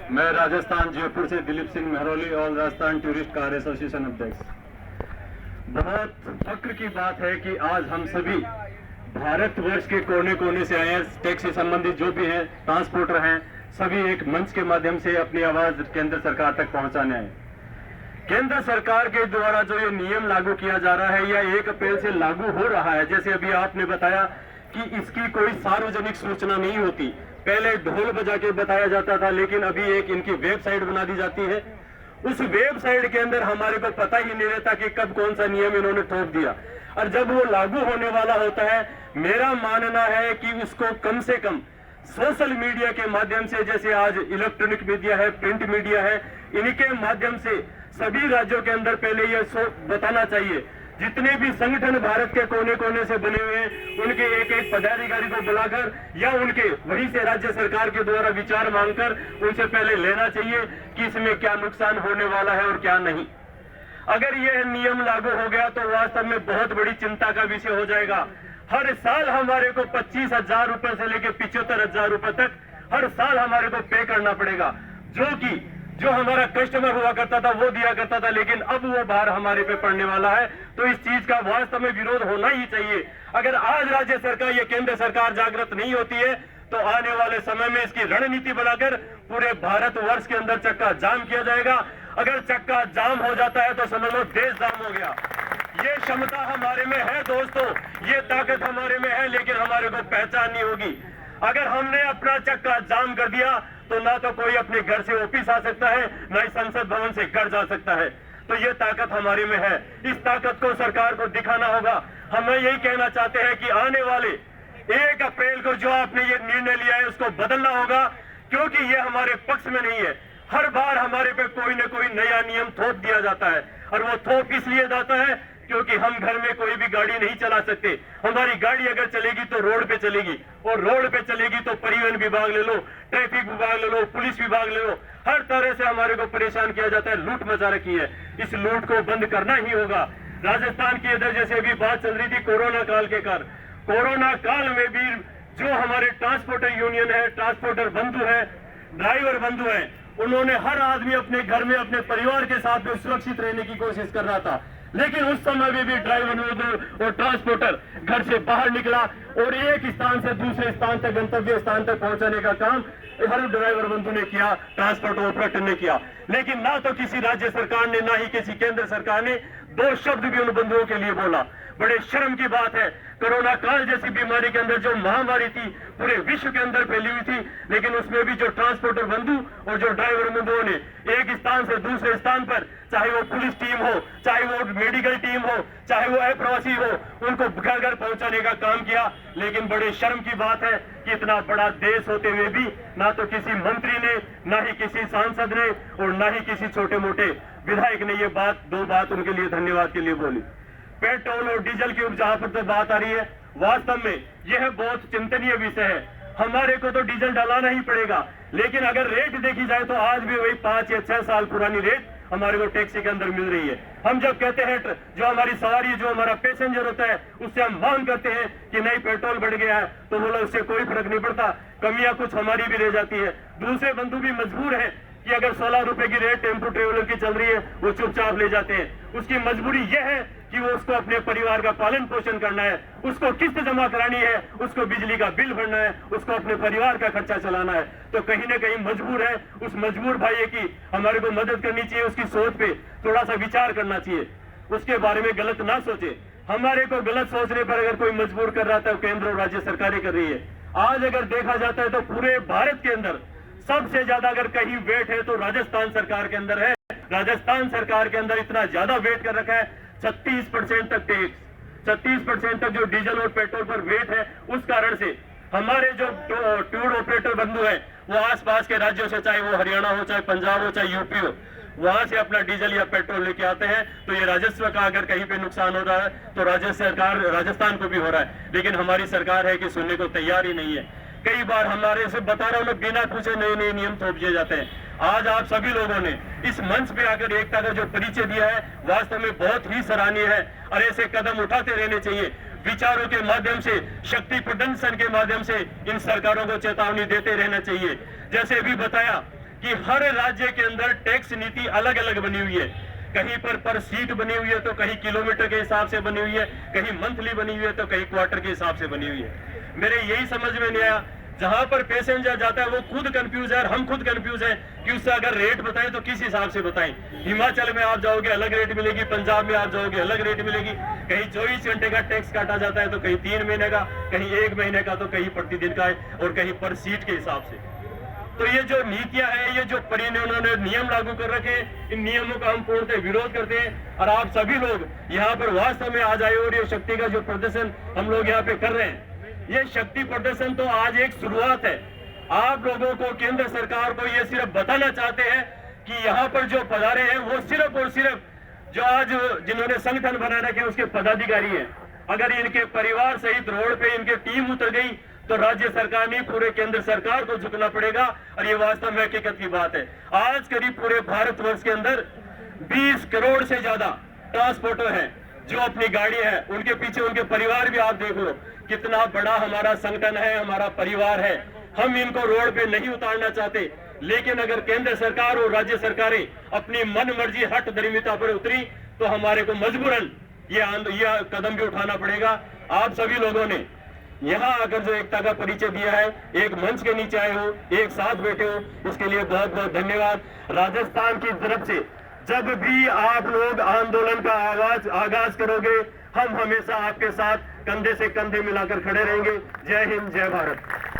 मैं राजस्थान जयपुर से दिलीप सिंह मेहरोली और राजस्थान टूरिस्ट कार एसोसिएशन अध्यक्ष। बहुत फक्र की बात है कि आज हम सभी भारतवर्ष के कोने कोने से आए हैं। टैक्स से संबंधित जो भी हैं, ट्रांसपोर्टर हैं, सभी एक मंच के माध्यम से अपनी आवाज केंद्र सरकार तक पहुंचाने आए। केंद्र सरकार के द्वारा जो ये नियम लागू किया जा रहा है या 1 अप्रैल से लागू हो रहा है, जैसे अभी आपने बताया कि इसकी कोई सार्वजनिक सूचना नहीं होती। पहले ढोल बजा के बताया जाता था, लेकिन अभी एक इनकी वेबसाइट बना दी जाती है। उस वेबसाइट के अंदर हमारे को पता ही नहीं रहता कि कब कौन सा नियम इन्होंने थोप दिया, और जब वो लागू होने वाला होता है, मेरा मानना है कि उसको कम से कम सोशल मीडिया के माध्यम से, जैसे आज इलेक्ट्रॉनिक मीडिया है, प्रिंट मीडिया है, इनके माध्यम से सभी राज्यों के अंदर पहले यह बताना चाहिए। जितने भी संगठन भारत के कोने कोने से बने हुए हैं, उनके एक एक पदाधिकारी को बुलाकर या उनके वहीं से राज्य सरकार के द्वारा विचार मांगकर उनसे पहले लेना चाहिए कि इसमें क्या नुकसान होने वाला है और क्या नहीं। अगर यह नियम लागू हो गया तो वास्तव में बहुत बड़ी चिंता का विषय हो जाएगा। हर साल हमारे को 25,000 रुपए से लेकर 75,000 रुपए तक हर साल हमारे को पे करना पड़ेगा, जो हमारा कस्टमर हुआ करता था वो दिया करता था, लेकिन अब वो भार हमारे पे पड़ने वाला है। तो इस चीज का वास्तव में विरोध होना ही चाहिए। अगर आज राज्य सरकार या केंद्र सरकार जागृत नहीं होती है तो आने वाले समय में इसकी रणनीति बनाकर पूरे भारतवर्ष के अंदर चक्का जाम किया जाएगा। अगर चक्का जाम हो जाता है तो समझ लो देश जाम हो गया। ये क्षमता हमारे में है दोस्तों, ये ताकत हमारे में है, लेकिन हमारे को पहचाननी होगी। अगर हमने अपना चक्का जाम कर दिया तो ना तो कोई अपने घर से ऑफिस आ सकता है, ना ही संसद भवन से घर जा सकता है। तो ये ताकत हमारे में है, इस ताकत को सरकार को दिखाना होगा। हम यही कहना चाहते हैं कि आने वाले 1 अप्रैल को जो आपने ये निर्णय लिया है उसको बदलना होगा, क्योंकि ये हमारे पक्ष में नहीं है। हर बार हमारे पे कोई न कोई नया नियम थोप दिया जाता है, और वो थोप इसलिए जाता है क्योंकि हम घर में कोई भी गाड़ी नहीं चला सकते। हमारी गाड़ी अगर चलेगी तो रोड पे चलेगी, और रोड पे चलेगी तो परिवहन विभाग ले लो, ट्रैफिक विभाग ले लो, पुलिस विभाग ले लो, हर तरह से हमारे को परेशान किया जाता है। लूट मचा रखी है, इस लूट को बंद करना ही होगा। राजस्थान के अंदर जैसे अभी बात चल रही थी कोरोना काल के कारण, कोरोना काल में भी जो हमारे ट्रांसपोर्टर यूनियन है, ट्रांसपोर्टर बंधु है, ड्राइवर बंधु है, उन्होंने हर आदमी अपने घर में अपने परिवार के साथ में सुरक्षित रहने की कोशिश कर रहा था। लेकिन उस समय में भी ड्राइवर और ट्रांसपोर्टर घर से बाहर निकला और एक स्थान से दूसरे स्थान तक, गंतव्य स्थान तक पहुंचाने का काम हर ड्राइवर बंधु ने किया, ट्रांसपोर्ट ऑपरेटर ने किया। लेकिन ना तो किसी राज्य सरकार ने, ना ही किसी केंद्र सरकार ने 2 शब्द भी उन बंधुओं के लिए बोला। बड़े शर्म की बात है, कोरोना काल जैसी बीमारी के अंदर जो महामारी थी पूरे विश्व के अंदर फैली हुई थी, लेकिन उसमें भी जो ट्रांसपोर्टर बंधु और जो ड्राइवर बंधुओं ने एक स्थान से दूसरे स्थान पर, चाहे वो पुलिस टीम हो, चाहे वो मेडिकल टीम हो, चाहे वो अप्रवासी हो, उनको घर घर पहुंचाने का काम किया। लेकिन बड़े शर्म की बात है कि इतना बड़ा देश होते हुए भी ना तो किसी मंत्री ने, ना ही किसी सांसद ने, और ना ही किसी छोटे मोटे विधायक ने ये दो बात उनके लिए धन्यवाद के लिए बोली। पेट्रोल और डीजल की जहां पर तो बात आ रही है, वास्तव में यह बहुत चिंतनीय विषय है। हमारे को तो डीजल डलाना ही पड़ेगा, लेकिन अगर रेट देखी जाए तो आज भी वही 5 या 6 साल पुरानी रेट हमारे को टैक्सी के अंदर मिल रही है। हम जब कहते हैं जो हमारी सवारी, जो हमारा पैसेंजर होता है, उससे हम मांग करते हैं कि नहीं पेट्रोल बढ़ गया है, तो बोला उससे कोई फर्क नहीं पड़ता, कमियां कुछ हमारी भी रह जाती है। दूसरे बंधु भी मजबूर है कि अगर 16 रुपए की रेट टेम्पो ट्रेवलर की चल रही है, वो चुपचाप ले जाते हैं। उसकी मजबूरी यह है कि वो उसको अपने परिवार का पालन पोषण करना है, उसको किस्त जमा करानी है, उसको बिजली का बिल भरना है, उसको अपने परिवार का खर्चा चलाना है। तो कहीं ना कहीं मजबूर है। उस मजबूर भाई की हमारे को मदद करनी चाहिए, उसकी सोच पे थोड़ा सा विचार करना चाहिए, उसके बारे में गलत ना सोचे। हमारे को गलत सोचने पर अगर कोई मजबूर कर रहा था, केंद्र और राज्य सरकारें कर रही है। आज अगर देखा जाता है तो पूरे भारत के अंदर सबसे ज्यादा अगर कहीं वेट है तो राजस्थान सरकार के अंदर है। राजस्थान सरकार के अंदर इतना ज्यादा वेट कर रखा है, 36% तक टैक्स, 36% तक जो डीजल और पेट्रोल पर वेट है। उस कारण से हमारे जो टूर ऑपरेटर बंधु हैं, वो आसपास के राज्यों से, चाहे वो हरियाणा हो, चाहे पंजाब हो, चाहे यूपी हो, वहां से अपना डीजल या पेट्रोल लेके आते हैं। तो ये राजस्व का अगर कहीं पे नुकसान हो रहा है तो राज्य सरकार, राजस्थान को भी हो रहा है। लेकिन हमारी सरकार है कि सुनने को तैयार ही नहीं है। कई बार हमारे से बता रहा हूं मैं, बिना पूछे नए नए नियम थोप दिए जाते हैं। आज आप सभी लोगों ने इस मंच पे आकर एकता का जो परिचय दिया है, वास्तव में बहुत ही सराहनीय है, और ऐसे कदम उठाते रहने चाहिए। विचारों के माध्यम से, शक्ति प्रदर्शन के माध्यम से इन सरकारों को चेतावनी देते रहना चाहिए। जैसे भी बताया कि हर राज्य के अंदर टैक्स नीति अलग अलग बनी हुई है। कहीं पर सीट बनी हुई है, तो कहीं किलोमीटर के हिसाब से बनी हुई है, कहीं मंथली बनी हुई है, तो कहीं क्वार्टर के हिसाब से बनी हुई है। मेरे यही समझ में नहीं आया, जहां पर पैसेंजर जाता है वो खुद कंफ्यूज है और हम खुद कंफ्यूज है कि उससे अगर रेट बताएं तो किस हिसाब से बताएं। हिमाचल में आप जाओगे अलग रेट मिलेगी, पंजाब में आप जाओगे अलग रेट मिलेगी। कहीं 24 घंटे का टैक्स काटा जाता है, तो कहीं 3 महीने का, कहीं 1 महीने का, तो कहीं प्रतिदिन का है, और कहीं पर सीट के हिसाब से। तो ये जो नीतियां हैं, ये जो उन्होंने नियम लागू कर रखे हैं, इन नियमों का हम पूर्णतः विरोध करते हैं। और आप सभी लोग यहाँ पर वास्तव में आ जाए, और ये शक्ति का जो प्रदर्शन हम लोग यहाँ पे कर रहे हैं, ये शक्ति प्रदर्शन तो आज एक शुरुआत है। आप लोगों को, केंद्र सरकार को ये सिर्फ बताना चाहते हैं कि यहाँ पर जो पधारे हैं वो सिर्फ और सिर्फ जो आज जिन्होंने संगठन बना रखे हैं उसके पदाधिकारी हैं। अगर इनके परिवार सहित रोड पे इनके टीम उतर गई तो राज्य सरकार नहीं, पूरे केंद्र सरकार को झुकना पड़ेगा। और ये वास्तव में हकीकत की बात है। आज करीब पूरे भारतवर्ष के अंदर 20 करोड़ से ज्यादा ट्रांसपोर्टर हैं जो अपनी गाड़ी है, उनके पीछे उनके परिवार भी आप देख लो कितना बड़ा हमारा संगठन है, हमारा परिवार है। हम इनको रोड पे नहीं उतारना चाहते, लेकिन अगर केंद्र सरकार और राज्य सरकारें अपनी मन मर्जी हट धर्मिता पर उतरी तो हमारे को मजबूरन ये कदम भी उठाना पड़ेगा। आप सभी लोगों ने यहाँ आकर जो एकता का परिचय दिया है, एक मंच के नीचे आए हो, एक साथ बैठे हो, इसके लिए बहुत बहुत धन्यवाद। राजस्थान की तरफ से जब भी आप लोग आंदोलन का आगाज करोगे, हम हमेशा आपके साथ कंधे से कंधे मिलाकर खड़े रहेंगे। जय हिंद, जय भारत।